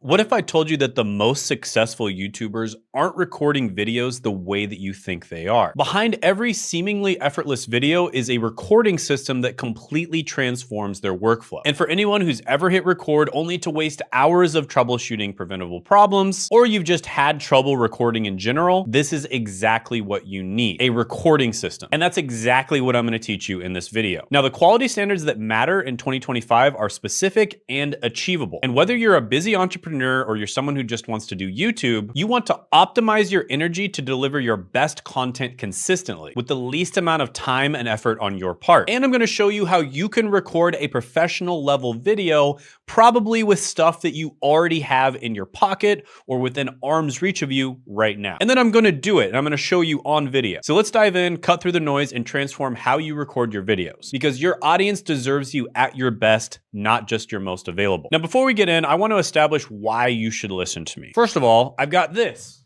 What if I told you that the most successful YouTubers aren't recording videos the way that you think they are? Behind every seemingly effortless video is a recording system that completely transforms their workflow. And for anyone who's ever hit record only to waste hours of troubleshooting preventable problems, or you've just had trouble recording in general, this is exactly what you need, a recording system. And that's exactly what I'm gonna teach you in this video. Now, the quality standards that matter in 2025 are specific and achievable. And whether you're a busy entrepreneur or you're someone who just wants to do YouTube, you want to optimize your energy to deliver your best content consistently with the least amount of time and effort on your part. And I'm gonna show you how you can record a professional level video, probably with stuff that you already have in your pocket or within arm's reach of you right now. And then I'm gonna do it, and I'm gonna show you on video. So let's dive in, cut through the noise, and transform how you record your videos, because your audience deserves you at your best, not just your most available. Now, before we get in, I want to establish why you should listen to me. First of all, I've got this.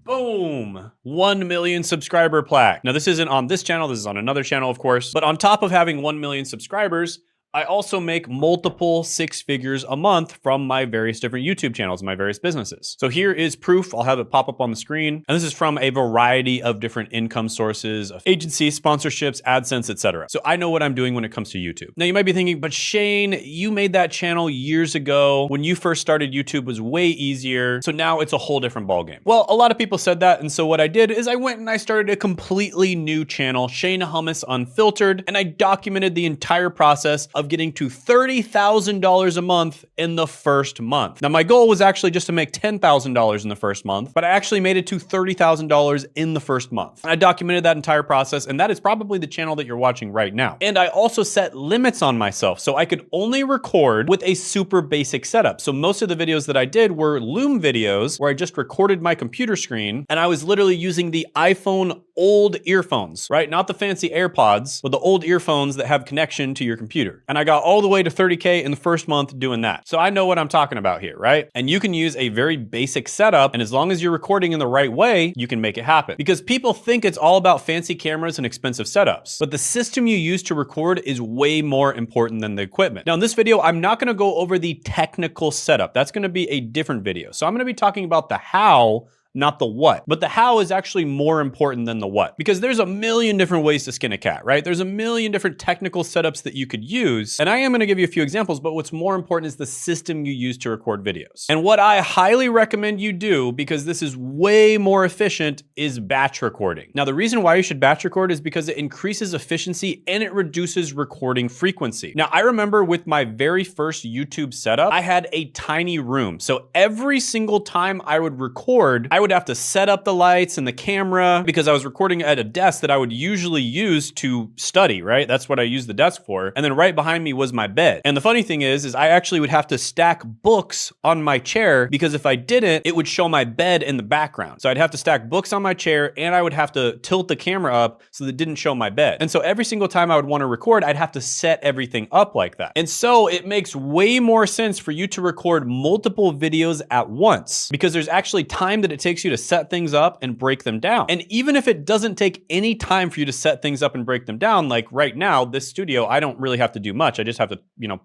Boom, 1 million subscriber plaque. Now, this isn't on this channel, this is on another channel, of course, but on top of having 1 million subscribers, I also make multiple 6 figures a month from my various different YouTube channels, my various businesses. So here is proof. I'll have it pop up on the screen. And this is from a variety of different income sources, of agencies, sponsorships, AdSense, etc. So I know what I'm doing when it comes to YouTube. Now you might be thinking, but Shane, you made that channel years ago. When you first started, YouTube was way easier. So now it's a whole different ballgame. Well, a lot of people said that. And so what I did is I went and I started a completely new channel, Shane Hummus Unfiltered, and I documented the entire process of getting to $30,000 a month in the first month. Now, my goal was actually just to make $10,000 in the first month, but I actually made it to $30,000 in the first month. And I documented that entire process, and that is probably the channel that you're watching right now. And I also set limits on myself, so I could only record with a super basic setup. So most of the videos that I did were Loom videos where I just recorded my computer screen, and I was literally using the iPhone old earphones, right? Not the fancy AirPods, but the old earphones that have connection to your computer. And I got all the way to 30K in the first month doing that. So I know what I'm talking about here, right? And you can use a very basic setup, and as long as you're recording in the right way, you can make it happen. Because people think it's all about fancy cameras and expensive setups, but the system you use to record is way more important than the equipment. Now in this video, I'm not gonna go over the technical setup. That's gonna be a different video. So I'm gonna be talking about the how, not the what. But the how is actually more important than the what, because there's a million different ways to skin a cat, right? There's a million different technical setups that you could use. And I am gonna give you a few examples, but what's more important is the system you use to record videos. And what I highly recommend you do, because this is way more efficient, is batch recording. Now, the reason why you should batch record is because it increases efficiency and it reduces recording frequency. Now, I remember with my very first YouTube setup, I had a tiny room. So every single time I would record, I would have to set up the lights and the camera, because I was recording at a desk that I would usually use to study, right? That's what I use the desk for. And then right behind me was my bed. And the funny thing is I actually would have to stack books on my chair, because if I didn't, it would show my bed in the background. So I'd have to stack books on my chair, and I would have to tilt the camera up so that it didn't show my bed. And so every single time I would want to record, I'd have to set everything up like that. And so it makes way more sense for you to record multiple videos at once, because there's actually time that it takes you to set things up and break them down. And even if it doesn't take any time for you to set things up and break them down, like right now, this studio, I don't really have to do much. I just have to,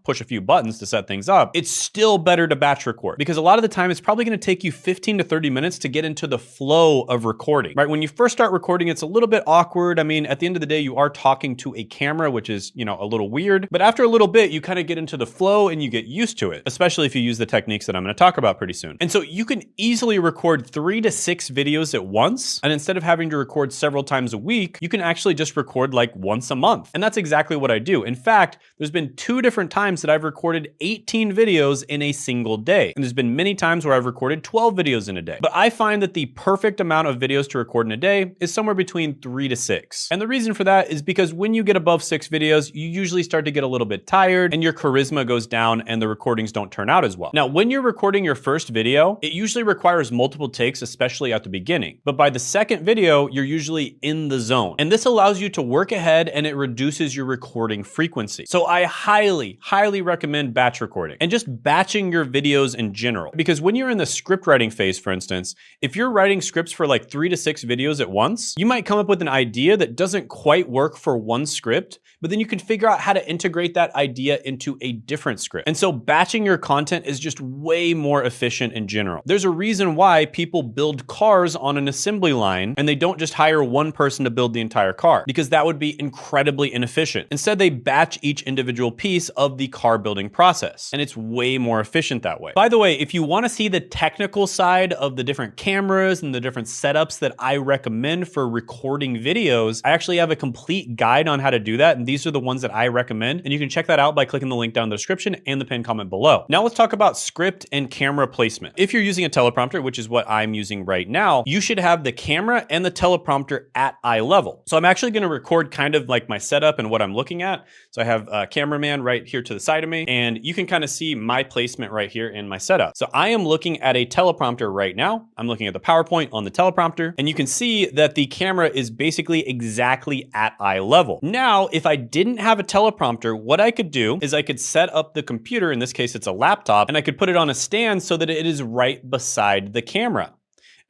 push a few buttons to set things up. It's still better to batch record, because a lot of the time it's probably gonna take you 15 to 30 minutes to get into the flow of recording, right? When you first start recording, it's a little bit awkward. I mean, at the end of the day, you are talking to a camera, which is, a little weird, but after a little bit, you kind of get into the flow and you get used to it, especially if you use the techniques that I'm gonna talk about pretty soon. And so you can easily record 3 to 6 videos at once. And instead of having to record several times a week, you can actually just record like once a month. And that's exactly what I do. In fact, there's been 2 different times that I've recorded 18 videos in a single day. And there's been many times where I've recorded 12 videos in a day. But I find that the perfect amount of videos to record in a day is somewhere between 3 to 6. And the reason for that is because when you get above 6 videos, you usually start to get a little bit tired and your charisma goes down and the recordings don't turn out as well. Now, when you're recording your first video, it usually requires multiple takes, especially at the beginning. But by the second video, you're usually in the zone. And this allows you to work ahead and it reduces your recording frequency. So I highly, highly recommend batch recording and just batching your videos in general. Because when you're in the script writing phase, for instance, if you're writing scripts for like 3 to 6 videos at once, you might come up with an idea that doesn't quite work for one script, but then you can figure out how to integrate that idea into a different script. And so batching your content is just way more efficient in general. There's a reason why people build cars on an assembly line and they don't just hire one person to build the entire car, because that would be incredibly inefficient. Instead, they batch each individual piece of the car building process, and it's way more efficient that way. By the way, if you want to see the technical side of the different cameras and the different setups that I recommend for recording videos, I actually have a complete guide on how to do that, and these are the ones that I recommend, and you can check that out by clicking the link down in the description and the pinned comment below. Now let's talk about script and camera placement. If you're using a teleprompter, which is what I'm using right now, you should have the camera and the teleprompter at eye level. So I'm actually going to record kind of like my setup and what I'm looking at. So I have a cameraman right here to the side of me, and you can kind of see my placement right here in my setup. So I am looking at a teleprompter right now. I'm looking at the PowerPoint on the teleprompter, and you can see that the camera is basically exactly at eye level. Now, if I didn't have a teleprompter, what I could do is I could set up the computer, in this case it's a laptop, and I could put it on a stand so that it is right beside the camera.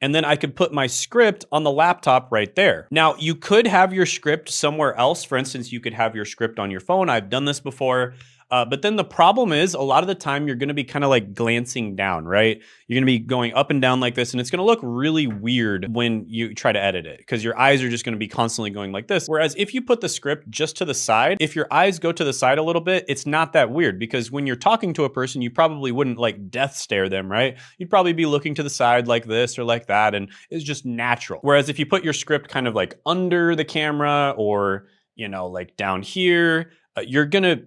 And then I could put my script on the laptop right there. Now, you could have your script somewhere else. For instance, you could have your script on your phone. I've done this before. But then the problem is a lot of the time you're gonna be kind of like glancing down, right? You're gonna be going up and down like this, and it's gonna look really weird when you try to edit it because your eyes are just gonna be constantly going like this. Whereas if you put the script just to the side, if your eyes go to the side a little bit, it's not that weird, because when you're talking to a person, you probably wouldn't like death stare them, right? You'd probably be looking to the side like this or like that, and it's just natural. Whereas if you put your script kind of like under the camera or, you know, like down here, you're gonna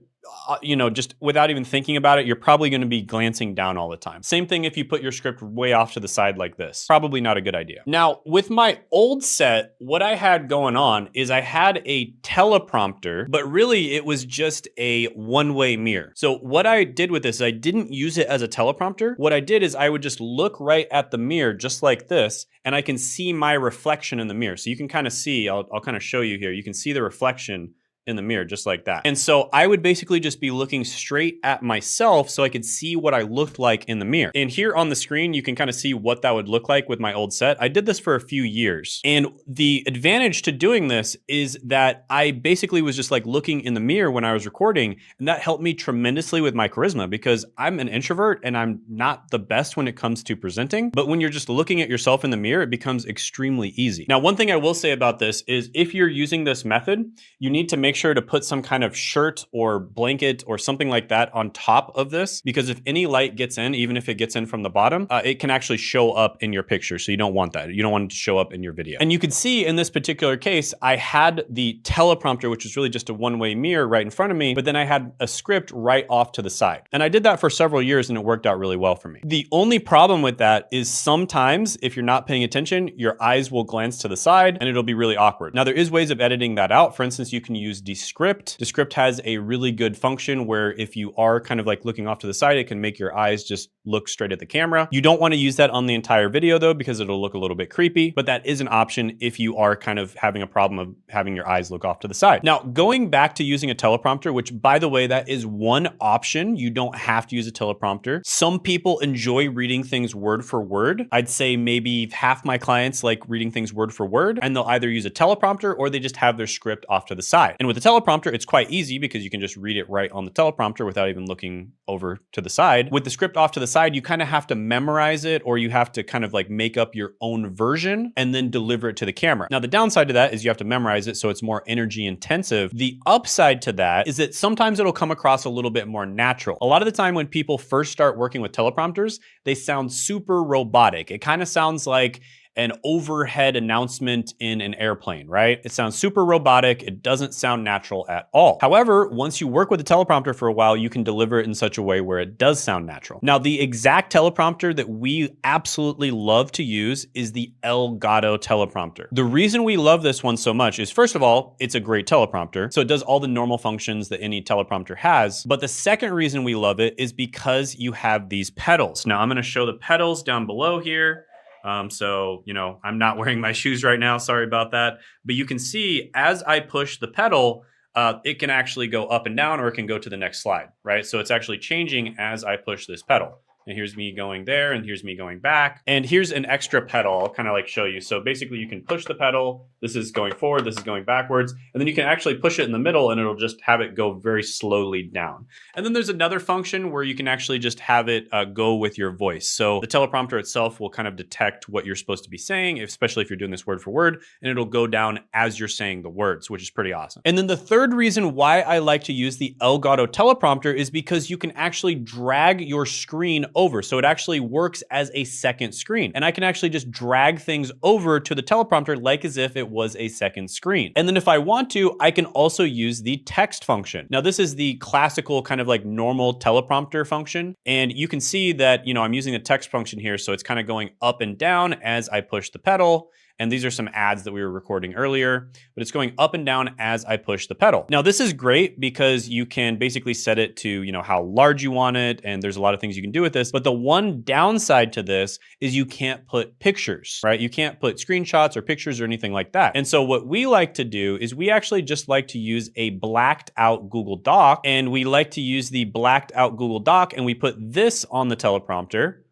just without even thinking about it, you're probably going to be glancing down all the time. Same thing if you put your script way off to the side like this. Probably not a good idea. Now, with my old set, what I had going on is I had a teleprompter, but really it was just a one-way mirror. So what I did with this, I didn't use it as a teleprompter. What I did is I would just look right at the mirror just like this, and I can see my reflection in the mirror. So you can kind of see, I'll kind of show you here. You can see the reflection in the mirror just like that. And so I would basically just be looking straight at myself so I could see what I looked like in the mirror. And here on the screen, you can kind of see what that would look like with my old set. I did this for a few years. And the advantage to doing this is that I basically was just like looking in the mirror when I was recording, and that helped me tremendously with my charisma because I'm an introvert and I'm not the best when it comes to presenting. But when you're just looking at yourself in the mirror, it becomes extremely easy. Now, one thing I will say about this is if you're using this method, you need to make sure to put some kind of shirt or blanket or something like that on top of this, because if any light gets in, even if it gets in from the bottom, it can actually show up in your picture. So you don't want that. You don't want it to show up in your video. And you can see in this particular case, I had the teleprompter, which is really just a one-way mirror right in front of me, but then I had a script right off to the side. And I did that for several years and it worked out really well for me. The only problem with that is sometimes if you're not paying attention, your eyes will glance to the side and it'll be really awkward. Now there is ways of editing that out. For instance, you can use Descript. Descript has a really good function where if you are kind of like looking off to the side, it can make your eyes just look straight at the camera. You don't want to use that on the entire video though, because it'll look a little bit creepy, but that is an option if you are kind of having a problem of having your eyes look off to the side. Now, going back to using a teleprompter, which by the way, that is one option. You don't have to use a teleprompter. Some people enjoy reading things word for word. I'd say maybe half my clients like reading things word for word, and they'll either use a teleprompter or they just have their script off to the side. And with the teleprompter, it's quite easy because you can just read it right on the teleprompter without even looking over to the side. With the script off to the side, you kind of have to memorize it, or you have to kind of like make up your own version and then deliver it to the camera. Now, the downside to that is you have to memorize it, so it's more energy intensive. The upside to that is that sometimes it'll come across a little bit more natural. A lot of the time when people first start working with teleprompters, they sound super robotic. It kind of sounds like an overhead announcement in an airplane, right? It sounds super robotic. It doesn't sound natural at all. However, once you work with a teleprompter for a while, you can deliver it in such a way where it does sound natural. Now, the exact teleprompter that we absolutely love to use is the Elgato teleprompter. The reason we love this one so much is, first of all, it's a great teleprompter. So it does all the normal functions that any teleprompter has. But the second reason we love it is because you have these pedals. Now, I'm gonna show the pedals down below here. So, you know, I'm not wearing my shoes right now. Sorry about that. But you can see as I push the pedal, it can actually go up and down, or it can go to the next slide, right? So it's actually changing as I push this pedal. And here's me going there, and here's me going back. And here's an extra pedal I'll kind of like show you. So basically you can push the pedal. This is going forward, this is going backwards. And then you can actually push it in the middle and it'll just have it go very slowly down. And then there's another function where you can actually just have it go with your voice. So the teleprompter itself will kind of detect what you're supposed to be saying, especially if you're doing this word for word, and it'll go down as you're saying the words, which is pretty awesome. And then the third reason why I like to use the Elgato teleprompter is because you can actually drag your screen over. So it actually works as a second screen. And I can actually just drag things over to the teleprompter like as if it was a second screen. And then if I want to, I can also use the text function. Now this is the classical kind of like normal teleprompter function. And you can see that, you know, I'm using the text function here. So it's kind of going up and down as I push the pedal. And these are some ads that we were recording earlier, but it's going up and down as I push the pedal. Now this is great because you can basically set it to, you know, how large you want it. And there's a lot of things you can do with this. But the one downside to this is you can't put pictures, right? You can't put screenshots or pictures or anything like that. And so what we like to do is we actually just like to use a blacked out Google Doc, and we like to use the blacked out Google Doc, and we put this on the teleprompter.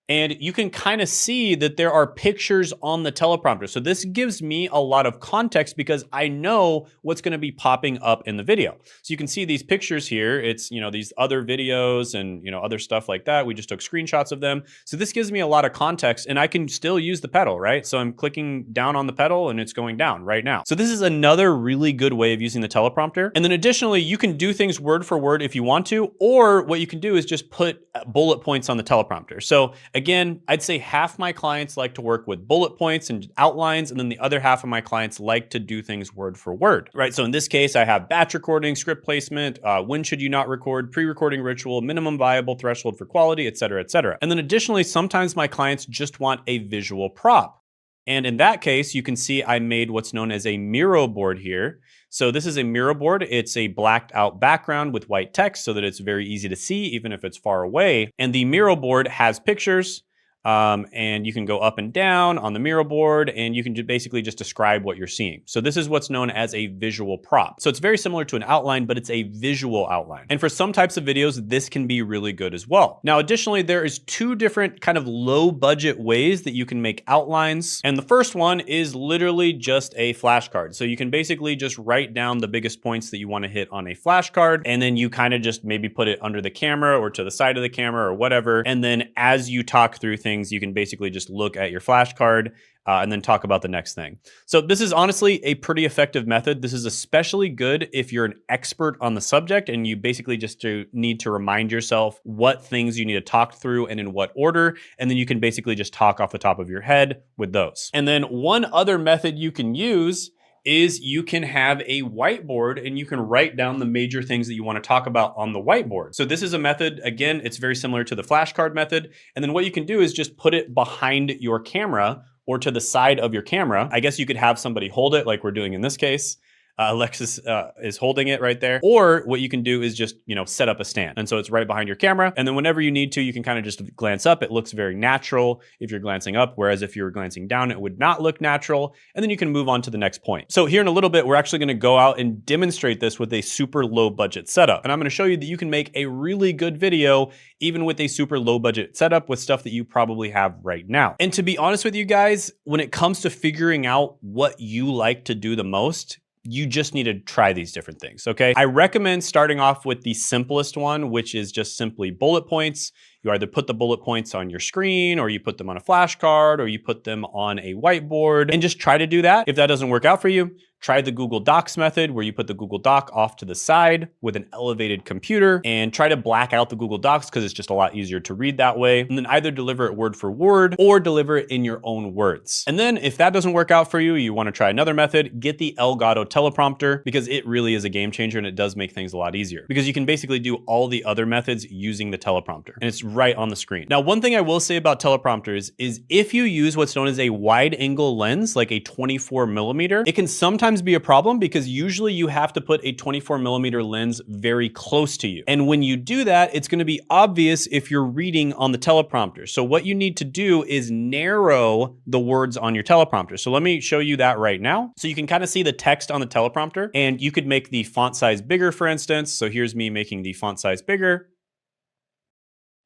And you can kind of see that there are pictures on the teleprompter. So this gives me a lot of context because I know what's going to be popping up in the video. So you can see these pictures here. It's, you know, these other videos and, you know, other stuff like that. We just took screenshots of them. So this gives me a lot of context, and I can still use the pedal, right? So I'm clicking down on the pedal and it's going down right now. So this is another really good way of using the teleprompter. And then additionally, you can do things word for word if you want to, or what you can do is just put bullet points on the teleprompter. So again, I'd say half my clients like to work with bullet points and outlines, and then the other half of my clients like to do things word for word, right? So in this case, I have batch recording, script placement, when should you not record, pre-recording ritual, minimum viable threshold for quality, et cetera, et cetera. And then additionally, sometimes my clients just want a visual prop. And in that case, you can see I made what's known as a Miro board here. So this is a Miro board. It's a blacked out background with white text so that it's very easy to see, even if it's far away. And the Miro board has pictures. And you can go up and down on the Miro board, and you can basically just describe what you're seeing. So this is what's known as a visual prop. So it's very similar to an outline, but it's a visual outline. And for some types of videos, this can be really good as well. Now, additionally, there is two different kind of low budget ways that you can make outlines. And the first one is literally just a flashcard. So you can basically just write down the biggest points that you want to hit on a flashcard, and then you kind of just maybe put it under the camera or to the side of the camera or whatever. And then as you talk through things, you can basically just look at your flashcard and then talk about the next thing. So this is honestly a pretty effective method. This is especially good if you're an expert on the subject and you basically just need to remind yourself what things you need to talk through and in what order. And then you can basically just talk off the top of your head with those. And then one other method you can use is you can have a whiteboard and you can write down the major things that you want to talk about on the whiteboard. So this is a method, again, it's very similar to the flashcard method. And then what you can do is just put it behind your camera or to the side of your camera. I guess you could have somebody hold it like we're doing in this case. Alexis is holding it right there. Or what you can do is just, you know, set up a stand. And so it's right behind your camera. And then whenever you need to, you can kind of just glance up. It looks very natural if you're glancing up, whereas if you were glancing down, it would not look natural. And then you can move on to the next point. So here in a little bit, we're actually going to go out and demonstrate this with a super low budget setup. And I'm going to show you that you can make a really good video even with a super low budget setup with stuff that you probably have right now. And to be honest with you guys, when it comes to figuring out what you like to do the most, you just need to try these different things, okay? I recommend starting off with the simplest one, which is just simply bullet points. You either put the bullet points on your screen, or you put them on a flashcard, or you put them on a whiteboard, and just try to do that. If that doesn't work out for you, try the Google Docs method, where you put the Google Doc off to the side with an elevated computer, and try to black out the Google Docs because it's just a lot easier to read that way. And then either deliver it word for word or deliver it in your own words. And then if that doesn't work out for you, you want to try another method, get the Elgato teleprompter, because it really is a game changer and it does make things a lot easier because you can basically do all the other methods using the teleprompter, and it's right on the screen. Now, one thing I will say about teleprompters is if you use what's known as a wide angle lens, like a 24 millimeter, it can sometimes sometimes be a problem because usually you have to put a 24mm lens very close to you. And when you do that, it's gonna be obvious if you're reading on the teleprompter. So what you need to do is narrow the words on your teleprompter. So let me show you that right now. So you can kind of see the text on the teleprompter, and you could make the font size bigger, for instance. So here's me making the font size bigger.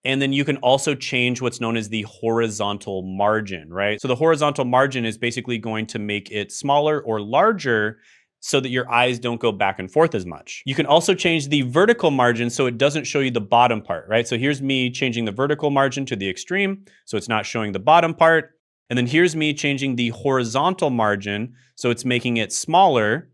And then you can also change what's known as the horizontal margin, right? So the horizontal margin is basically going to make it smaller or larger so that your eyes don't go back and forth as much. You can also change the vertical margin so it doesn't show you the bottom part, right? So here's me changing the vertical margin to the extreme, so it's not showing the bottom part. And then here's me changing the horizontal margin, so it's making it smaller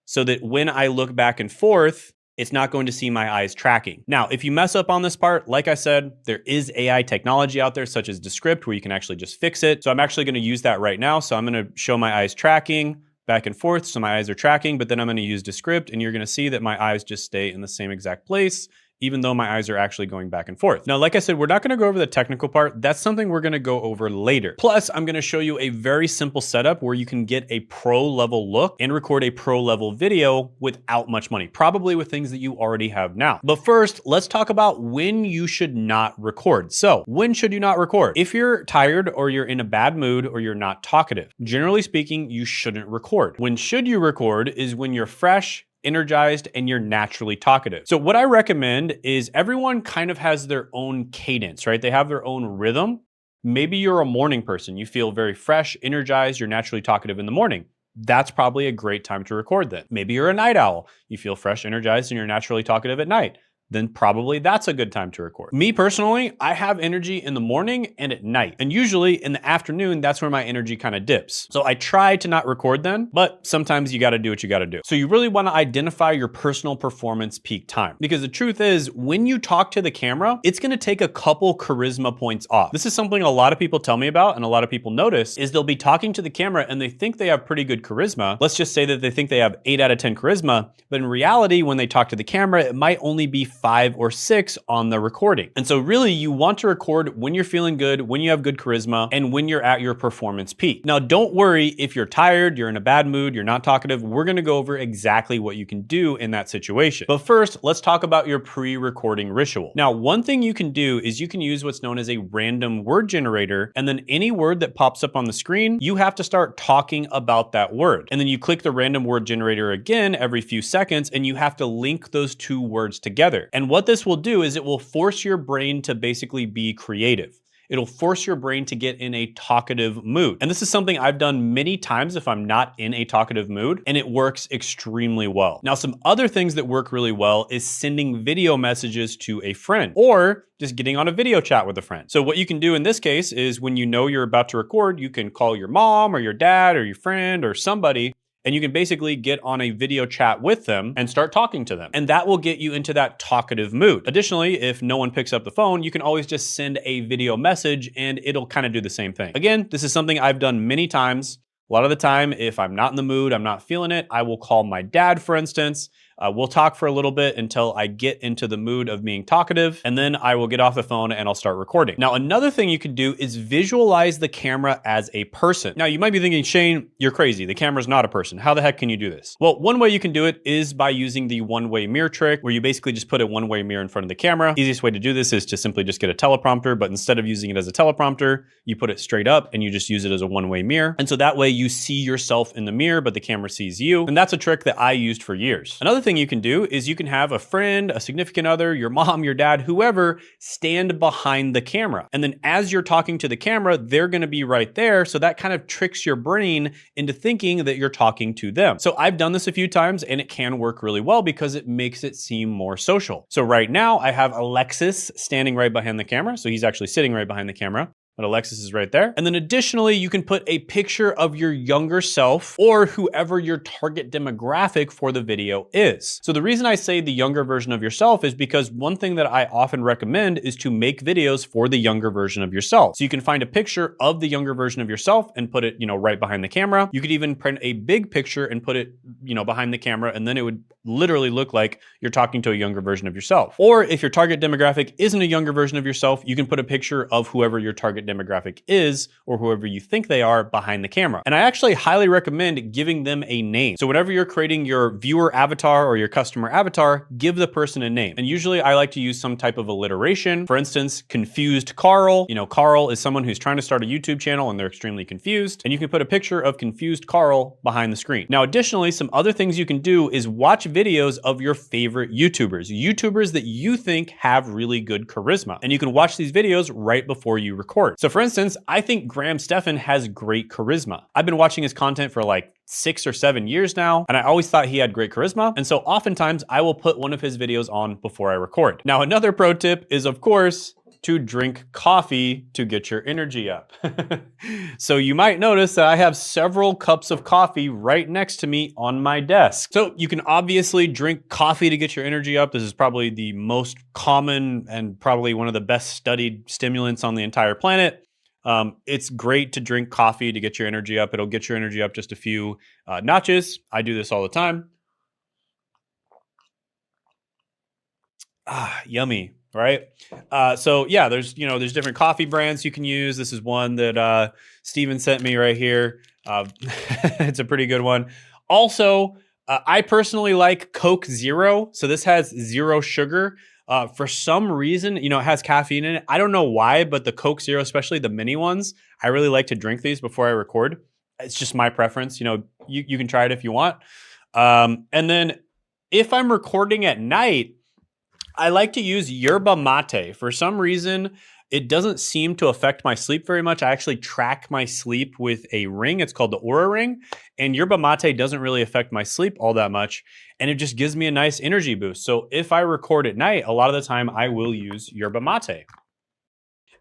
so that when I look back and forth, it's not going to see my eyes tracking. Now, if you mess up on this part, like I said, there is AI technology out there such as Descript where you can actually just fix it. So I'm actually gonna use that right now. So I'm gonna show my eyes tracking back and forth. So my eyes are tracking, but then I'm gonna use Descript and you're gonna see that my eyes just stay in the same exact place, even though my eyes are actually going back and forth. Now, like I said, we're not gonna go over the technical part. That's something we're gonna go over later. Plus, I'm gonna show you a very simple setup where you can get a pro level look and record a pro level video without much money, probably with things that you already have now. But first, let's talk about when you should not record. So, when should you not record? If you're tired or you're in a bad mood or you're not talkative, generally speaking, you shouldn't record. When should you record is when you're fresh, energized, and you're naturally talkative. So what I recommend is everyone kind of has their own cadence, right? They have their own rhythm. Maybe you're a morning person. You feel very fresh, energized, you're naturally talkative in the morning. That's probably a great time to record then. Maybe you're a night owl. You feel fresh, energized, and you're naturally talkative at night. Then probably that's a good time to record. Me personally, I have energy in the morning and at night. And usually in the afternoon, that's where my energy kind of dips. So I try to not record then, but sometimes you gotta do what you gotta do. So you really wanna identify your personal performance peak time. Because the truth is, when you talk to the camera, it's gonna take a couple charisma points off. This is something a lot of people tell me about and a lot of people notice is they'll be talking to the camera and they think they have pretty good charisma. Let's just say that they think they have 8 out of 10 charisma, but in reality, when they talk to the camera, it might only be 5 or 6 on the recording. And so really you want to record when you're feeling good, when you have good charisma, and when you're at your performance peak. Now, don't worry if you're tired, you're in a bad mood, you're not talkative, we're gonna go over exactly what you can do in that situation. But first, let's talk about your pre-recording ritual. Now, one thing you can do is you can use what's known as a random word generator, and then any word that pops up on the screen, you have to start talking about that word. And then you click the random word generator again every few seconds, and you have to link those 2 words together. And what this will do is it will force your brain to basically be creative. It'll force your brain to get in a talkative mood. And this is something I've done many times if I'm not in a talkative mood, and it works extremely well. Now, some other things that work really well is sending video messages to a friend or just getting on a video chat with a friend. So what you can do in this case is when you know you're about to record, you can call your mom or your dad or your friend or somebody, and you can basically get on a video chat with them and start talking to them. And that will get you into that talkative mood. Additionally, if no one picks up the phone, you can always just send a video message and it'll kind of do the same thing. Again, this is something I've done many times. A lot of the time, if I'm not in the mood, I'm not feeling it, I will call my dad, for instance. We'll talk for a little bit until I get into the mood of being talkative, and then I will get off the phone and I'll start recording. Now, another thing you can do is visualize the camera as a person. Now, you might be thinking, Shane, you're crazy. The camera's not a person. How the heck can you do this? Well, one way you can do it is by using the one-way mirror trick, where you basically just put a one-way mirror in front of the camera. Easiest way to do this is to simply just get a teleprompter, but instead of using it as a teleprompter, you put it straight up and you just use it as a one-way mirror. And so that way you see yourself in the mirror, but the camera sees you. And that's a trick that I used for years. Another thing you can do is you can have a friend, a significant other, your mom, your dad, whoever, stand behind the camera. And then as you're talking to the camera, they're gonna be right there. So that kind of tricks your brain into thinking that you're talking to them. So I've done this a few times and it can work really well because it makes it seem more social. So right now I have Alexis standing right behind the camera. So he's actually sitting right behind the camera. But Alexis is right there. And then additionally, you can put a picture of your younger self or whoever your target demographic for the video is. So the reason I say the younger version of yourself is because one thing that I often recommend is to make videos for the younger version of yourself. So you can find a picture of the younger version of yourself and put it, right behind the camera. You could even print a big picture and put it, behind the camera, and then it would literally look like you're talking to a younger version of yourself. Or if your target demographic isn't a younger version of yourself, you can put a picture of whoever your target demographic is, or whoever you think they are behind the camera. And I actually highly recommend giving them a name. So whenever you're creating your viewer avatar or your customer avatar, give the person a name. And usually I like to use some type of alliteration. For instance, confused Carl. You know, Carl is someone who's trying to start a YouTube channel and they're extremely confused. And you can put a picture of confused Carl behind the screen. Now, additionally, some other things you can do is watch videos of your favorite YouTubers that you think have really good charisma. And you can watch these videos right before you record. So for instance, I think Graham Stephan has great charisma. I've been watching his content for like 6 or 7 years now, and I always thought he had great charisma. And so oftentimes I will put one of his videos on before I record. Now, another pro tip is, of course, to drink coffee to get your energy up. So you might notice that I have several cups of coffee right next to me on my desk. So you can obviously drink coffee to get your energy up. This is probably the most common and probably one of the best studied stimulants on the entire planet. It's great to drink coffee to get your energy up. It'll get your energy up just a few notches. I do this all the time. Yummy. Right. So yeah, there's different coffee brands you can use. This is one that Steven sent me right here. It's a pretty good one. Also, I personally like Coke Zero. So this has 0 sugar. For some reason, it has caffeine in it. I don't know why, but the Coke Zero, especially the mini ones, I really like to drink these before I record. It's just my preference. You can try it if you want. And then if I'm recording at night, I like to use yerba mate. For some reason, it doesn't seem to affect my sleep very much. I actually track my sleep with a ring. It's called the Aura Ring. And yerba mate doesn't really affect my sleep all that much. And it just gives me a nice energy boost. So if I record at night, a lot of the time I will use yerba mate.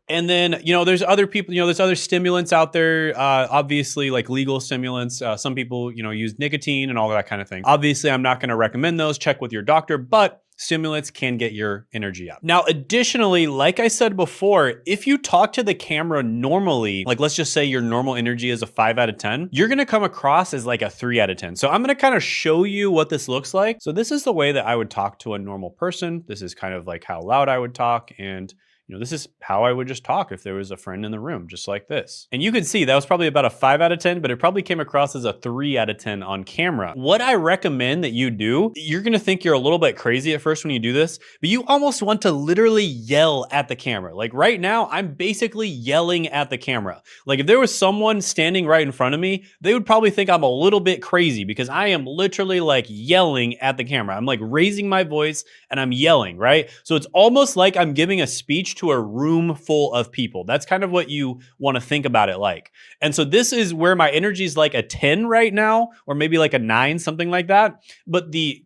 And then, there's other people, there's other stimulants out there, obviously like legal stimulants. Some people, use nicotine and all that kind of thing. Obviously, I'm not going to recommend those. Check with your doctor, but stimulants can get your energy up. Now, additionally, like I said before, if you talk to the camera normally, like let's just say your normal energy is a 5 out of 10, you're gonna come across as like a 3 out of 10. So I'm gonna kind of show you what this looks like. So this is the way that I would talk to a normal person. This is kind of like how loud I would talk, and this is how I would just talk if there was a friend in the room, just like this. And you can see that was probably about a 5 out of 10, but it probably came across as a 3 out of 10 on camera. What I recommend that you do, you're gonna think you're a little bit crazy at first when you do this, but you almost want to literally yell at the camera. Like right now, I'm basically yelling at the camera. Like if there was someone standing right in front of me, they would probably think I'm a little bit crazy because I am literally like yelling at the camera. I'm like raising my voice and I'm yelling, right? So it's almost like I'm giving a speech to a room full of people. That's kind of what you want to think about it like. And so this is where my energy is like a 10 right now, or maybe like a 9, something like that. But the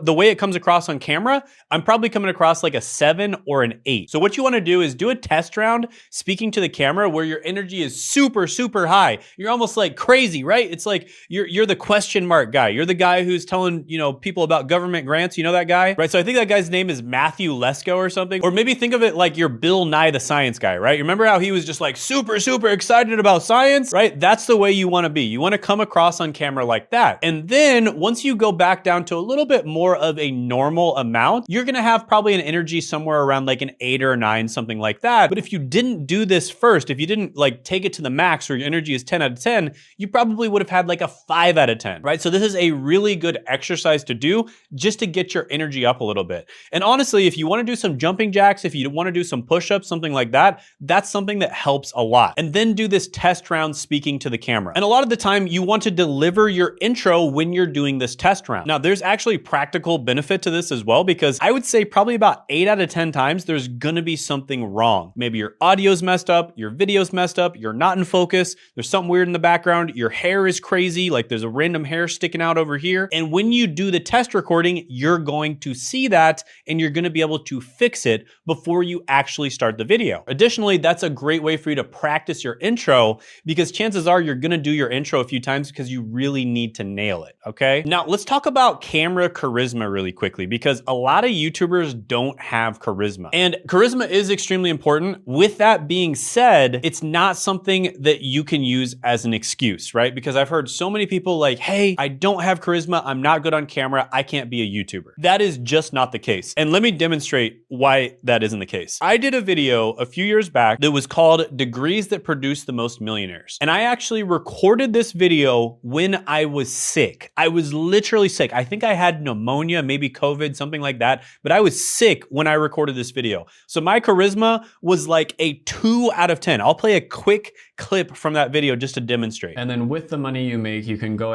way it comes across on camera, I'm probably coming across like a 7 or an 8. So what you want to do is do a test round speaking to the camera where your energy is super, super high. You're almost like crazy, right? It's like you're the question mark guy. You're the guy who's telling, people about government grants. You know that guy, right? So I think that guy's name is Matthew Lesko or something. Or maybe think of it like you're Bill Nye the Science Guy, right? You remember how he was just like super, super excited about science, right? That's the way you want to be. You want to come across on camera like that. And then once you go back down to a little bit more of a normal amount, you're going to have probably an energy somewhere around like an 8 or a 9, something like that. But if you didn't do this first, if you didn't like take it to the max or your energy is 10 out of 10, you probably would have had like a 5 out of 10, right? So this is a really good exercise to do just to get your energy up a little bit. And honestly, if you want to do some jumping jacks, if you want to do some push-ups, something like that, that's something that helps a lot. And then do this test round speaking to the camera. And a lot of the time you want to deliver your intro when you're doing this test round. Now there's actually practical benefit to this as well, because I would say probably about 8 out of 10 times there's gonna be something wrong. Maybe your audio's messed up, your video's messed up, you're not in focus, there's something weird in the background, your hair is crazy, like there's a random hair sticking out over here. And when you do the test recording, you're going to see that and you're gonna be able to fix it before you actually start the video. Additionally, that's a great way for you to practice your intro, because chances are you're gonna do your intro a few times because you really need to nail it, okay? Now, let's talk about camera charisma really quickly, because a lot of YouTubers don't have charisma. And charisma is extremely important. With that being said, it's not something that you can use as an excuse, right? Because I've heard so many people like, hey, I don't have charisma, I'm not good on camera, I can't be a YouTuber. That is just not the case. And let me demonstrate why that isn't the case. I I did a video a few years back that was called Degrees That Produce the Most Millionaires. And I actually recorded this video when I was sick. I was literally sick. I think I had pneumonia, maybe COVID, something like that. But I was sick when I recorded this video. So my charisma was like a 2 out of 10. I'll play a quick clip from that video just to demonstrate. And then with the money you make, you can go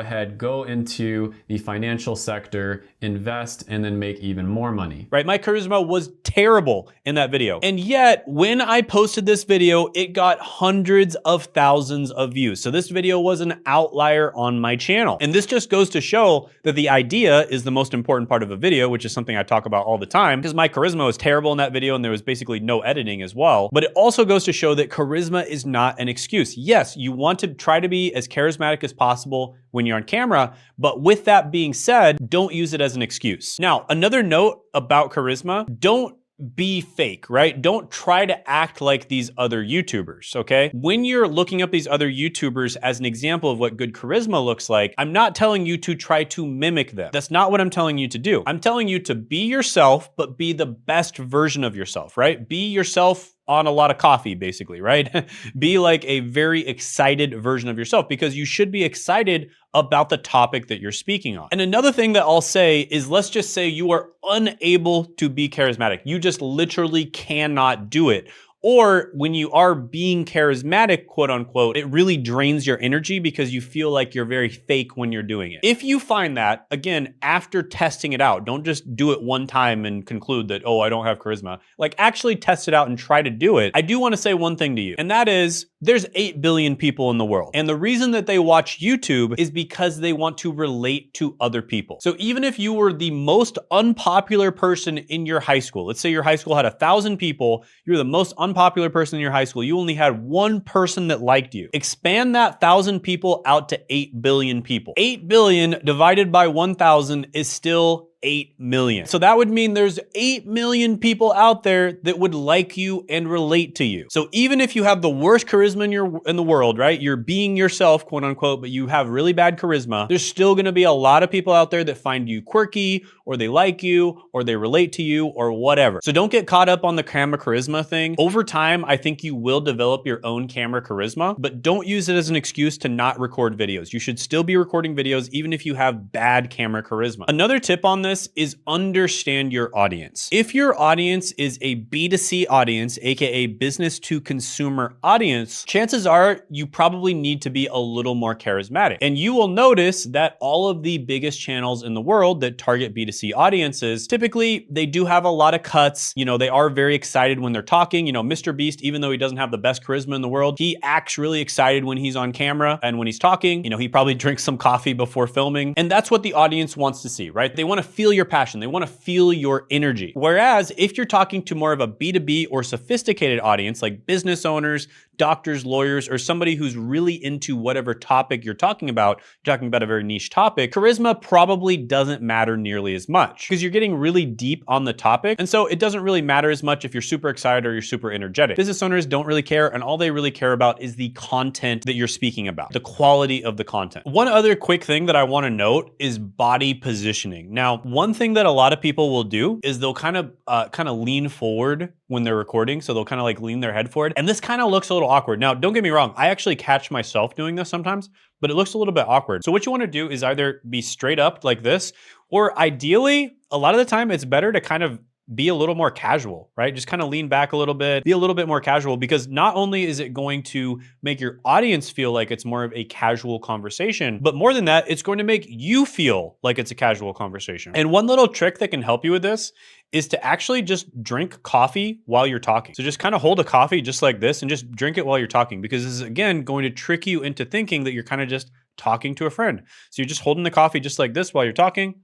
into the financial sector, invest, and then make even more money. Right, my charisma was terrible in that video. And yet, when I posted this video, it got hundreds of thousands of views. So this video was an outlier on my channel. And this just goes to show that the idea is the most important part of a video, which is something I talk about all the time, because my charisma was terrible in that video and there was basically no editing as well. But it also goes to show that charisma is not an excuse. Yes, you want to try to be as charismatic as possible when you're on camera, but with that being said, don't use it as an excuse. Now, another note about charisma, don't be fake, right? Don't try to act like these other YouTubers, okay? When you're looking up these other YouTubers as an example of what good charisma looks like, I'm not telling you to try to mimic them. That's not what I'm telling you to do. I'm telling you to be yourself, but be the best version of yourself, right? Be yourself on a lot of coffee, basically, right? Be like a very excited version of yourself, because you should be excited about the topic that you're speaking on. And another thing that I'll say is, let's just say you are unable to be charismatic. You just literally cannot do it. Or when you are being charismatic, quote unquote, it really drains your energy because you feel like you're very fake when you're doing it. If you find that, again, after testing it out, don't just do it one time and conclude that, oh, I don't have charisma. Like, actually test it out and try to do it. I do want to say one thing to you, and that is, there's 8 billion people in the world. And the reason that they watch YouTube is because they want to relate to other people. So even if you were the most unpopular person in your high school, let's say your high school had 1,000 people, you're the most unpopular person in your high school, you only had one person that liked you. Expand that 1,000 people out to 8 billion people. 8 billion divided by 1,000 is still 8 million. So that would mean there's 8 million people out there that would like you and relate to you. So even if you have the worst charisma in the world, right? You're being yourself, quote unquote, but you have really bad charisma, there's still gonna be a lot of people out there that find you quirky, or they like you, or they relate to you, or whatever. So don't get caught up on the camera charisma thing. Over time, I think you will develop your own camera charisma, but don't use it as an excuse to not record videos. You should still be recording videos even if you have bad camera charisma. Another tip on this is understand your audience. If your audience is a B2C audience, aka business to consumer audience, chances are you probably need to be a little more charismatic. And you will notice that all of the biggest channels in the world that target B2C audiences, typically they do have a lot of cuts. You know, they are very excited when they're talking. You know, Mr. Beast, even though he doesn't have the best charisma in the world, he acts really excited when he's on camera and when he's talking. You know, he probably drinks some coffee before filming. And that's what the audience wants to see, right? They want to feel your passion. They want to feel your energy. Whereas if you're talking to more of a B2B or sophisticated audience, like business owners, doctors, lawyers, or somebody who's really into whatever topic you're talking about a very niche topic, charisma probably doesn't matter nearly as much because you're getting really deep on the topic. And so it doesn't really matter as much if you're super excited or you're super energetic. Business owners don't really care, and all they really care about is the content that you're speaking about, the quality of the content. One other quick thing that I want to note is body positioning. Now, one thing that a lot of people will do is they'll kind of lean forward when they're recording. So they'll kind of like lean their head forward. And this kind of looks a little awkward. Now, don't get me wrong. I actually catch myself doing this sometimes, but it looks a little bit awkward. So what you want to do is either be straight up like this, or ideally, a lot of the time it's better to kind of be a little more casual, right? Just kind of lean back a little bit, be a little bit more casual, because not only is it going to make your audience feel like it's more of a casual conversation, but more than that, it's going to make you feel like it's a casual conversation. And one little trick that can help you with this is to actually just drink coffee while you're talking. So just kind of hold a coffee just like this and just drink it while you're talking, because this is, again, going to trick you into thinking that you're kind of just talking to a friend. So you're just holding the coffee just like this while you're talking.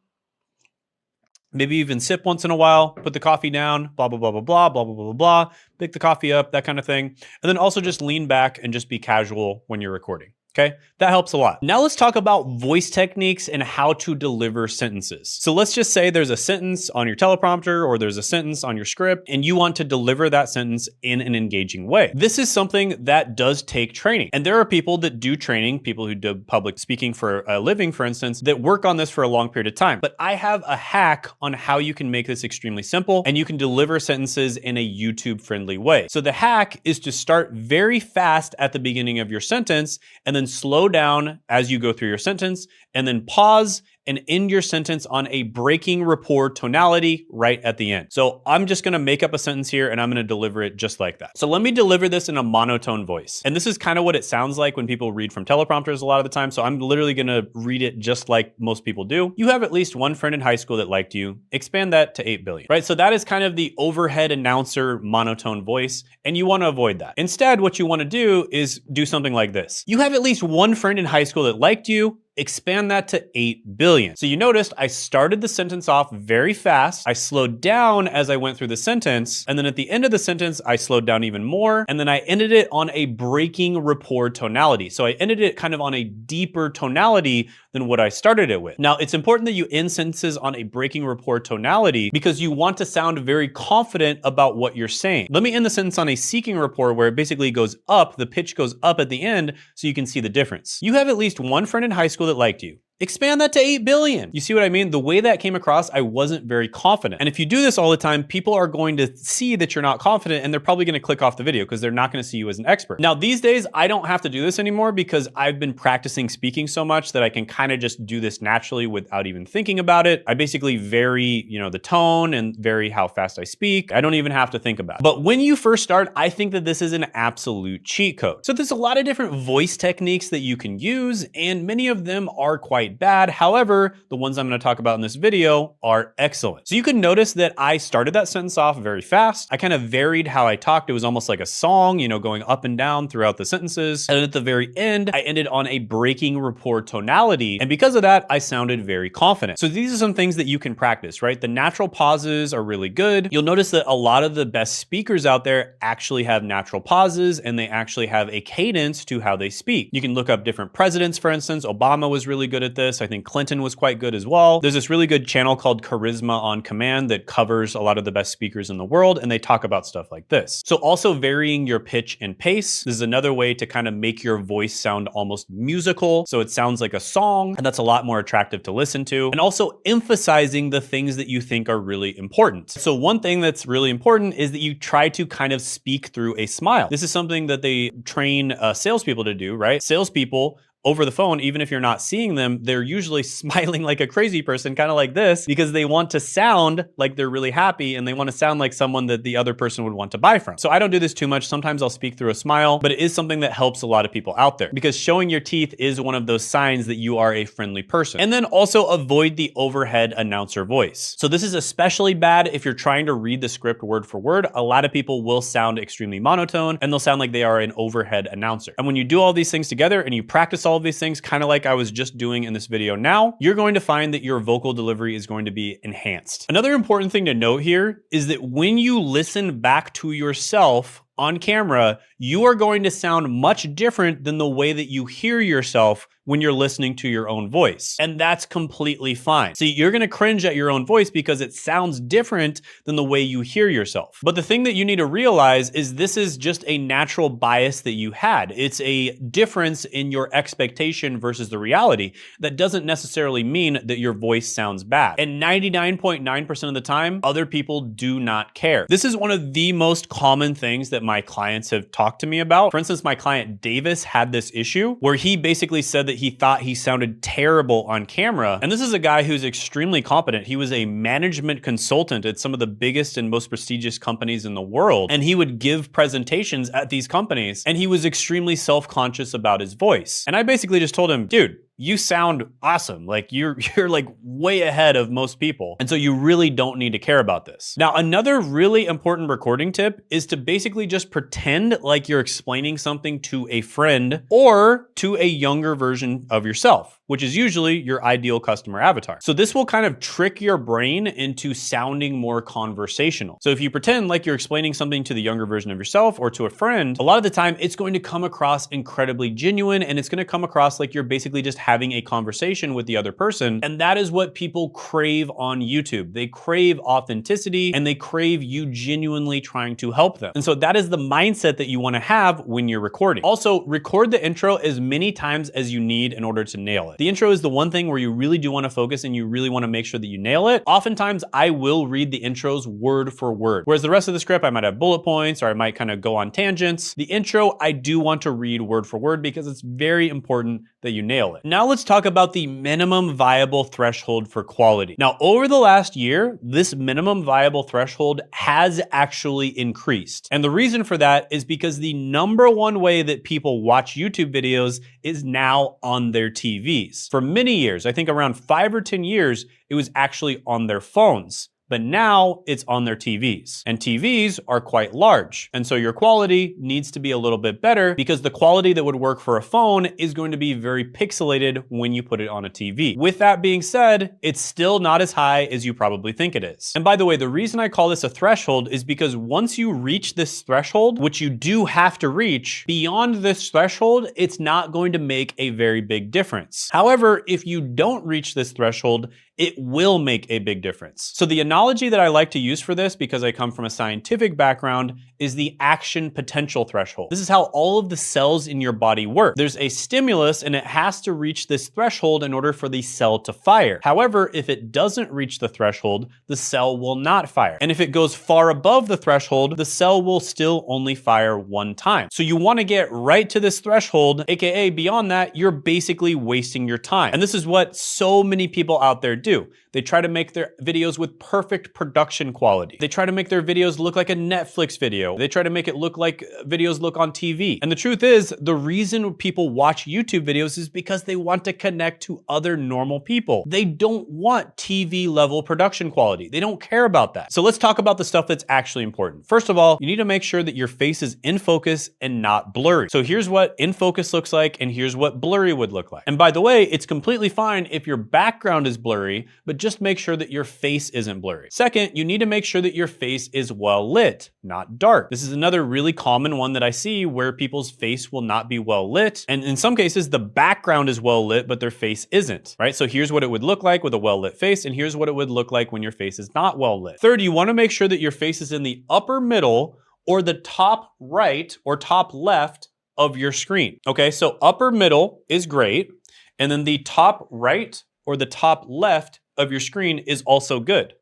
Maybe even sip once in a while, put the coffee down, blah, blah, blah, blah, blah, blah, blah, blah, blah, pick the coffee up, that kind of thing. And then also just lean back and just be casual when you're recording. Okay, that helps a lot. Now let's talk about voice techniques and how to deliver sentences. So let's just say there's a sentence on your teleprompter or there's a sentence on your script and you want to deliver that sentence in an engaging way. This is something that does take training. And there are people that do training, people who do public speaking for a living, for instance, that work on this for a long period of time. But I have a hack on how you can make this extremely simple and you can deliver sentences in a YouTube friendly way. So the hack is to start very fast at the beginning of your sentence and then slow down as you go through your sentence, and then pause and end your sentence on a breaking rapport tonality right at the end. So I'm just gonna make up a sentence here and I'm gonna deliver it just like that. So let me deliver this in a monotone voice. And this is kind of what it sounds like when people read from teleprompters a lot of the time. So I'm literally gonna read it just like most people do. You have at least one friend in high school that liked you. Expand that to 8 billion, right? So that is kind of the overhead announcer monotone voice, and you wanna avoid that. Instead, what you wanna do is do something like this. You have at least one friend in high school that liked you. Expand that to 8 billion. So you noticed I started the sentence off very fast. I slowed down as I went through the sentence. And then at the end of the sentence, I slowed down even more. And then I ended it on a breaking rapport tonality. So I ended it kind of on a deeper tonality than what I started it with. Now, it's important that you end sentences on a breaking rapport tonality because you want to sound very confident about what you're saying. Let me end the sentence on a seeking rapport where it basically goes up, the pitch goes up at the end so you can see the difference. You have at least one friend in high school that liked you. Expand that to 8 billion. You see what I mean? The way that came across, I wasn't very confident. And if you do this all the time, people are going to see that you're not confident and they're probably gonna click off the video because they're not gonna see you as an expert. Now, these days, I don't have to do this anymore because I've been practicing speaking so much that I can kind of just do this naturally without even thinking about it. I basically vary, the tone and vary how fast I speak. I don't even have to think about it. But when you first start, I think that this is an absolute cheat code. So there's a lot of different voice techniques that you can use, and many of them are quite bad. However, the ones I'm going to talk about in this video are excellent. So you can notice that I started that sentence off very fast. I kind of varied how I talked. It was almost like a song, going up and down throughout the sentences. And at the very end, I ended on a breaking rapport tonality. And because of that, I sounded very confident. So these are some things that you can practice, right? The natural pauses are really good. You'll notice that a lot of the best speakers out there actually have natural pauses and they actually have a cadence to how they speak. You can look up different presidents, for instance. Obama was really good at this. I think Clinton was quite good as well. There's this really good channel called Charisma on Command that covers a lot of the best speakers in the world, and they talk about stuff like this. So also varying your pitch and pace. This is another way to kind of make your voice sound almost musical. So it sounds like a song, and that's a lot more attractive to listen to. And also emphasizing the things that you think are really important. So one thing that's really important is that you try to kind of speak through a smile. This is something that they train salespeople to do, right? Salespeople over the phone, even if you're not seeing them, they're usually smiling like a crazy person, kind of like this, because they want to sound like they're really happy and they want to sound like someone that the other person would want to buy from. So I don't do this too much. Sometimes I'll speak through a smile, but it is something that helps a lot of people out there because showing your teeth is one of those signs that you are a friendly person. And then also avoid the overhead announcer voice. So this is especially bad if you're trying to read the script word for word. A lot of people will sound extremely monotone and they'll sound like they are an overhead announcer. And when you do all these things together and you practice all of these things, kind of like I was just doing in this video now, you're going to find that your vocal delivery is going to be enhanced. Another important thing to note here is that when you listen back to yourself on camera, you are going to sound much different than the way that you hear yourself when you're listening to your own voice. And that's completely fine. See, you're gonna cringe at your own voice because it sounds different than the way you hear yourself. But the thing that you need to realize is this is just a natural bias that you had. It's a difference in your expectation versus the reality. That doesn't necessarily mean that your voice sounds bad. And 99.9% of the time, other people do not care. This is one of the most common things that my clients have talked to me about. For instance, my client Davis had this issue where he basically said that he thought he sounded terrible on camera. And this is a guy who's extremely competent. He was a management consultant at some of the biggest and most prestigious companies in the world. And he would give presentations at these companies. And he was extremely self-conscious about his voice. And I basically just told him, dude, you sound awesome. Like you're like way ahead of most people. And so you really don't need to care about this. Now, another really important recording tip is to basically just pretend like you're explaining something to a friend or to a younger version of yourself. which is usually your ideal customer avatar. So this will kind of trick your brain into sounding more conversational. So if you pretend like you're explaining something to the younger version of yourself or to a friend, a lot of the time it's going to come across incredibly genuine, and it's going to come across like you're basically just having a conversation with the other person. And that is what people crave on YouTube. They crave authenticity, and they crave you genuinely trying to help them. And so that is the mindset that you want to have when you're recording. Also, record the intro as many times as you need in order to nail it. The intro is the one thing where you really do want to focus and you really want to make sure that you nail it. Oftentimes, I will read the intros word for word, whereas the rest of the script, I might have bullet points or I might kind of go on tangents. The intro, I do want to read word for word because it's very important that you nail it. Now let's talk about the minimum viable threshold for quality. Now, over the last year, this minimum viable threshold has actually increased. And the reason for that is because the number one way that people watch YouTube videos is now on their TVs. For many years, I think around 5 or 10 years, it was actually on their phones. But now it's on their TVs, and TVs are quite large. And so your quality needs to be a little bit better, because the quality that would work for a phone is going to be very pixelated when you put it on a TV. With that being said, it's still not as high as you probably think it is. And by the way, the reason I call this a threshold is because once you reach this threshold, which you do have to reach, beyond this threshold, it's not going to make a very big difference. However, if you don't reach this threshold, it will make a big difference. So the analogy that I like to use for this, because I come from a scientific background, is the action potential threshold. This is how all of the cells in your body work. There's a stimulus and it has to reach this threshold in order for the cell to fire. However, if it doesn't reach the threshold, the cell will not fire. And if it goes far above the threshold, the cell will still only fire one time. So you want to get right to this threshold, aka beyond that, you're basically wasting your time. And this is what so many people out there do. They try to make their videos with perfect production quality. They try to make their videos look like a Netflix video. They try to make it look like videos look on TV. And the truth is, the reason people watch YouTube videos is because they want to connect to other normal people. They don't want TV level production quality. They don't care about that. So let's talk about the stuff that's actually important. First of all, you need to make sure that your face is in focus and not blurry. So here's what in focus looks like, and here's what blurry would look like. And by the way, it's completely fine if your background is blurry, but just make sure that your face isn't blurry. Second, you need to make sure that your face is well lit, not dark. This is another really common one that I see where people's face will not be well lit. And in some cases, the background is well lit, but their face isn't, right? So here's what it would look like with a well lit face, and here's what it would look like when your face is not well lit. Third, you want to make sure that your face is in the upper middle or the top right or top left of your screen. Okay, so upper middle is great. And then the top right or the top left of your screen is also good.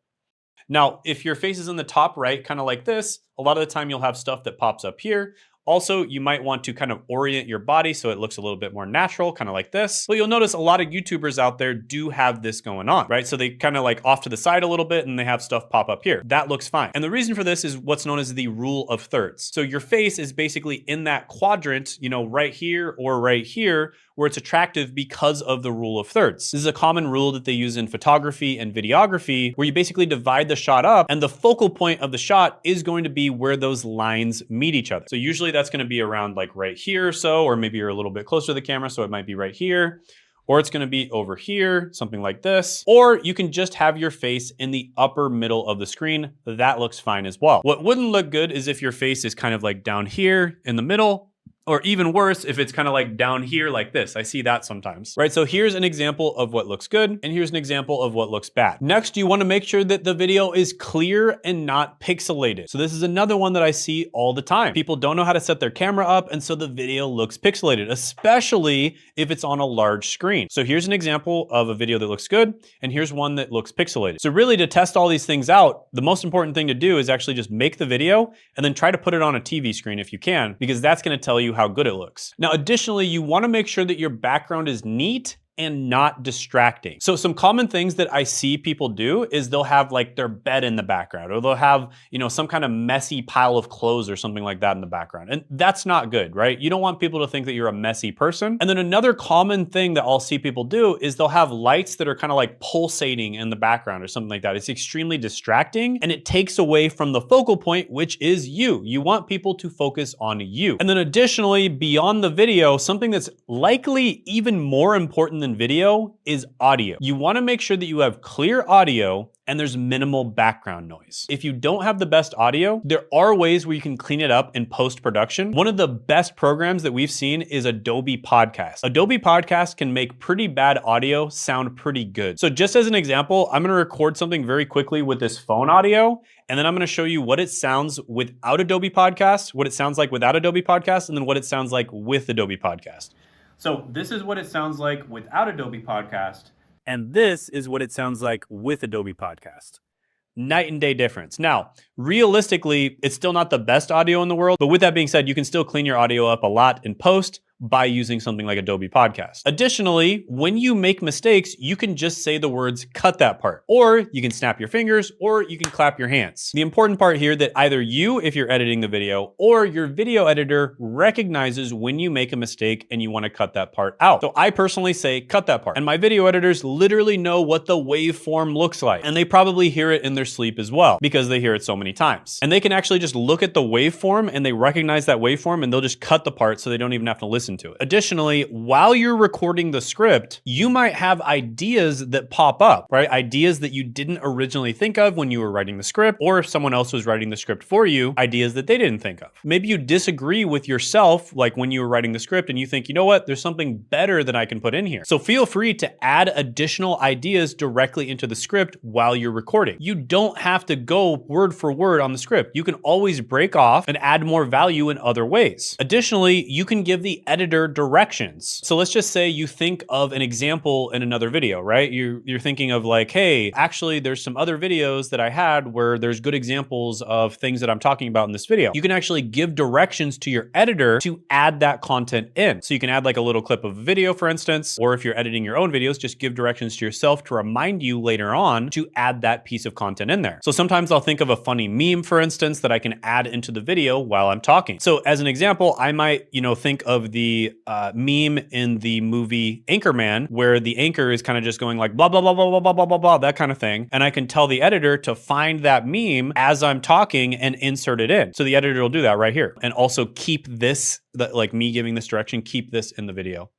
Now, if your face is in the top right, kind of like this, a lot of the time you'll have stuff that pops up here. Also, you might want to kind of orient your body so it looks a little bit more natural, kind of like this. But you'll notice a lot of YouTubers out there do have this going on, right? So they kind of like off to the side a little bit and they have stuff pop up here. That looks fine. And the reason for this is what's known as the rule of thirds. So your face is basically in that quadrant, you know, right here or right here, where it's attractive because of the rule of thirds. This is a common rule that they use in photography and videography, where you basically divide the shot up and the focal point of the shot is going to be where those lines meet each other. So usually that's going to be around like right here or so, or maybe you're a little bit closer to the camera, so it might be right here, or it's going to be over here, something like this. Or you can just have your face in the upper middle of the screen. That looks fine as well. What wouldn't look good is if your face is kind of like down here in the middle, or even worse, if it's kind of like down here like this. I see that sometimes, right? So here's an example of what looks good, and here's an example of what looks bad. Next, you want to make sure that the video is clear and not pixelated. So this is another one that I see all the time. People don't know how to set their camera up, and so the video looks pixelated, especially if it's on a large screen. So here's an example of a video that looks good, and here's one that looks pixelated. So really, to test all these things out, the most important thing to do is actually just make the video and then try to put it on a TV screen if you can, because that's going to tell you how good it looks. Now, additionally, you want to make sure that your background is neat and not distracting. So some common things that I see people do is they'll have like their bed in the background, or they'll have, you know, some kind of messy pile of clothes or something like that in the background. And that's not good, right? You don't want people to think that you're a messy person. And then another common thing that I'll see people do is they'll have lights that are kind of like pulsating in the background or something like that. It's extremely distracting and it takes away from the focal point, which is you. You want people to focus on you. And then additionally, beyond the video, something that's likely even more important than video is audio. You wanna make sure that you have clear audio and there's minimal background noise. If you don't have the best audio, there are ways where you can clean it up in post-production. One of the best programs that we've seen is Adobe Podcast. Adobe Podcast can make pretty bad audio sound pretty good. So just as an example, I'm gonna record something very quickly with this phone audio, and then I'm gonna show you what it sounds without Adobe Podcast, what it sounds like without Adobe Podcast, and then what it sounds like with Adobe Podcast. So this is what it sounds like without Adobe Podcast, and this is what it sounds like with Adobe Podcast. Night and day difference. Now, realistically, it's still not the best audio in the world, but with that being said, you can still clean your audio up a lot in post by using something like Adobe Podcast. Additionally, when you make mistakes, you can just say the words, cut that part, or you can snap your fingers, or you can clap your hands. The important part here that either you, if you're editing the video, or your video editor recognizes when you make a mistake and you wanna cut that part out. So I personally say, cut that part. And my video editors literally know what the waveform looks like. And they probably hear it in their sleep as well, because they hear it so many times. And they can actually just look at the waveform and they recognize that waveform and they'll just cut the part so they don't even have to listen to it. Additionally, while you're recording the script, you might have ideas that pop up, right? Ideas that you didn't originally think of when you were writing the script, or if someone else was writing the script for you, ideas that they didn't think of. Maybe you disagree with yourself, like when you were writing the script and you think, you know what, there's something better that I can put in here. So feel free to add additional ideas directly into the script while you're recording. You don't have to go word for word on the script. You can always break off and add more value in other ways. Additionally, you can give the editor directions. So let's just say you think of an example in another video, right? You're thinking of like, hey, actually there's some other videos that I had where there's good examples of things that I'm talking about in this video. You can actually give directions to your editor to add that content in. So you can add like a little clip of a video, for instance, or if you're editing your own videos, just give directions to yourself to remind you later on to add that piece of content in there. So sometimes I'll think of a funny meme, for instance, that I can add into the video while I'm talking. So as an example, I might, think of the meme in the movie Anchorman, where the anchor is kind of just going like blah, blah, blah, blah, blah, blah, blah, blah, blah, that kind of thing. And I can tell the editor to find that meme as I'm talking and insert it in. So the editor will do that right here. And also keep this, like me giving this direction, keep this in the video.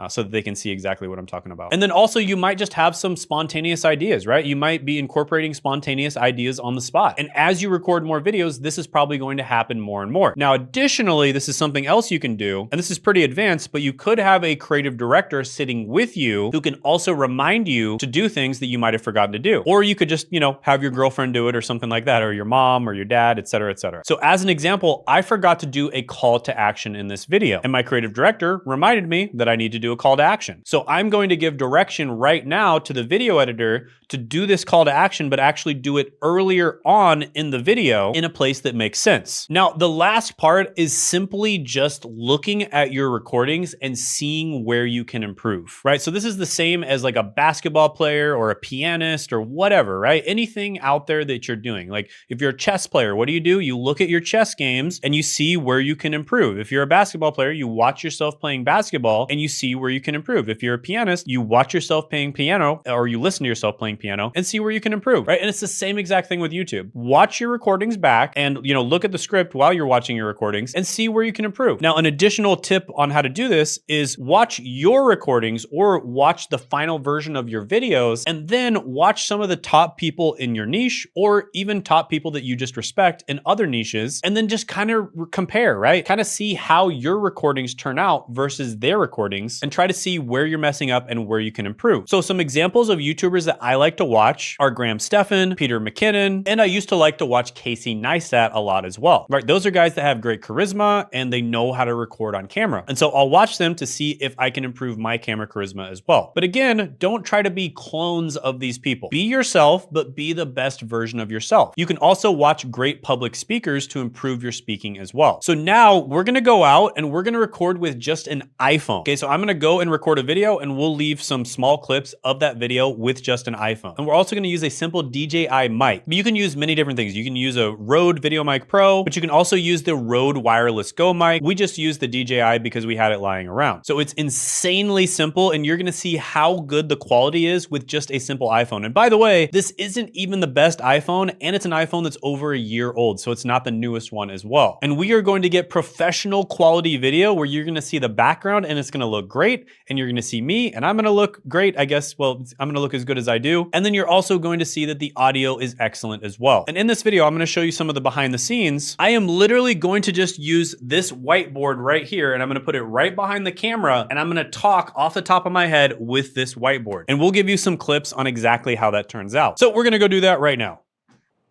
So that they can see exactly what I'm talking about. And then also you might just have some spontaneous ideas, right? You might be incorporating spontaneous ideas on the spot. And as you record more videos, this is probably going to happen more and more. Now, additionally, this is something else you can do, and this is pretty advanced, but you could have a creative director sitting with you who can also remind you to do things that you might have forgotten to do. Or you could just, have your girlfriend do it or something like that, or your mom or your dad, et cetera, et cetera. So as an example, I forgot to do a call to action in this video, and my creative director reminded me that I need to do a call to action. So I'm going to give direction right now to the video editor to do this call to action, but actually do it earlier on in the video in a place that makes sense. Now, the last part is simply just looking at your recordings and seeing where you can improve, right? So this is the same as like a basketball player or a pianist or whatever, right? Anything out there that you're doing. Like if you're a chess player, what do? You look at your chess games and you see where you can improve. If you're a basketball player, you watch yourself playing basketball and you see where you can improve. If you're a pianist, you watch yourself playing piano, or you listen to yourself playing piano and see where you can improve, right? And it's the same exact thing with YouTube. Watch your recordings back and, look at the script while you're watching your recordings and see where you can improve. Now, an additional tip on how to do this is watch your recordings or watch the final version of your videos and then watch some of the top people in your niche or even top people that you just respect in other niches, and then just kind of compare, right? Kind of see how your recordings turn out versus their recordings and try to see where you're messing up and where you can improve. So some examples of YouTubers that I like to watch are Graham Stephan, Peter McKinnon, and I used to like to watch Casey Neistat a lot as well, right? Those are guys that have great charisma and they know how to record on camera. And so I'll watch them to see if I can improve my camera charisma as well. But again, don't try to be clones of these people. Be yourself, but be the best version of yourself. You can also watch great public speakers to improve your speaking as well. So now we're gonna go out and we're gonna record with just an iPhone. Okay, so I'm gonna go and record a video and we'll leave some small clips of that video with just an iPhone. And we're also gonna use a simple DJI mic. But you can use many different things. You can use a Rode VideoMic Pro, but you can also use the Rode Wireless Go mic. We just used the DJI because we had it lying around. So it's insanely simple and you're gonna see how good the quality is with just a simple iPhone. And by the way, this isn't even the best iPhone, and it's an iPhone that's over a year old, so it's not the newest one as well. And we are going to get professional quality video where you're gonna see the background and it's gonna look great. great, and you're gonna see me, and I'm gonna look great, I guess. Well, I'm gonna look as good as I do. And then you're also going to see that the audio is excellent as well. And in this video, I'm gonna show you some of the behind the scenes. I am literally going to just use this whiteboard right here, and I'm gonna put it right behind the camera, and I'm gonna talk off the top of my head with this whiteboard. And we'll give you some clips on exactly how that turns out. So we're gonna go do that right now.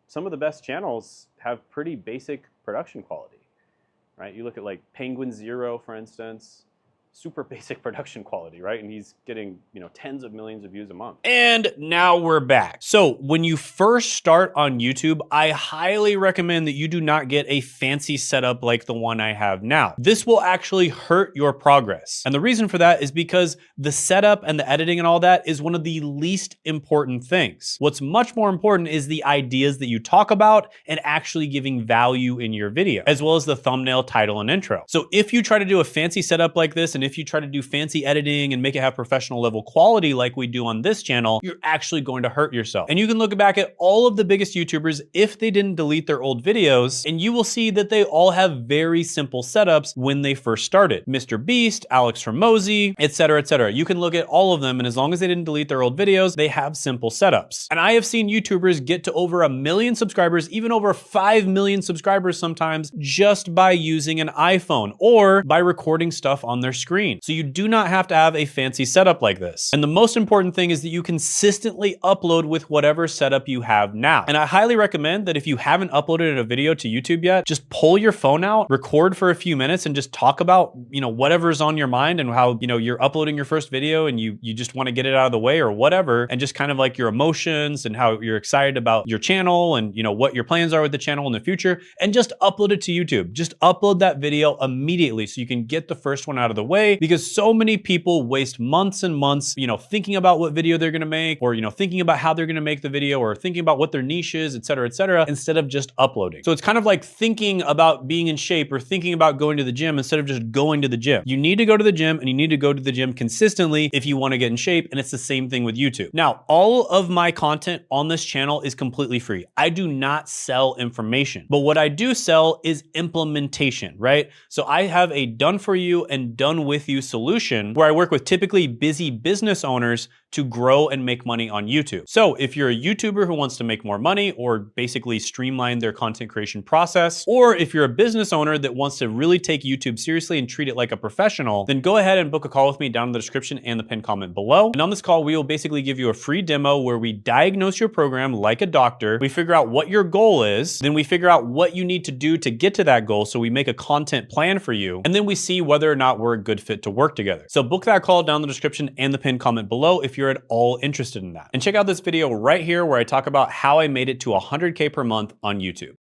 Some of the best channels have pretty basic production quality, right? You look at like Penguin Zero, for instance, super basic production quality, right? And he's getting, tens of millions of views a month. And now we're back. So when you first start on YouTube, I highly recommend that you do not get a fancy setup like the one I have now. This will actually hurt your progress. And the reason for that is because the setup and the editing and all that is one of the least important things. What's much more important is the ideas that you talk about and actually giving value in your video, as well as the thumbnail, title, and intro. So if you try to do a fancy setup like this, and if you try to do fancy editing and make it have professional level quality like we do on this channel, you're actually going to hurt yourself. And you can look back at all of the biggest YouTubers if they didn't delete their old videos, and you will see that they all have very simple setups when they first started. Mr. Beast, Alex Hormozy, etc., etc. You can look at all of them, and as long as they didn't delete their old videos, they have simple setups. And I have seen YouTubers get to over 1 million subscribers, even over 5 million subscribers sometimes, just by using an iPhone or by recording stuff on their screen. So you do not have to have a fancy setup like this. And the most important thing is that you consistently upload with whatever setup you have now. And I highly recommend that if you haven't uploaded a video to YouTube yet, just pull your phone out, record for a few minutes, and just talk about, whatever's on your mind and how, you're uploading your first video and you just want to get it out of the way or whatever, and just kind of like your emotions and how you're excited about your channel and, what your plans are with the channel in the future, and just upload it to YouTube. Just upload that video immediately so you can get the first one out of the way, because so many people waste months and months, thinking about what video they're gonna make, or, thinking about how they're gonna make the video, or thinking about what their niche is, etc., etc., instead of just uploading. So it's kind of like thinking about being in shape or thinking about going to the gym instead of just going to the gym. You need to go to the gym, and you need to go to the gym consistently if you wanna get in shape, and it's the same thing with YouTube. Now, all of my content on this channel is completely free. I do not sell information, but what I do sell is implementation, right? So I have a done for you and done with you solution where I work with typically busy business owners to grow and make money on YouTube. So if you're a YouTuber who wants to make more money or basically streamline their content creation process, or if you're a business owner that wants to really take YouTube seriously and treat it like a professional, then go ahead and book a call with me down in the description and the pinned comment below. And on this call, we will basically give you a free demo where we diagnose your program like a doctor. We figure out what your goal is, then we figure out what you need to do to get to that goal. So we make a content plan for you, and then we see whether or not we're a good fit to work together. So book that call down in the description and the pinned comment below if you're at all interested in that. And check out this video right here where I talk about how I made it to 100K per month on YouTube.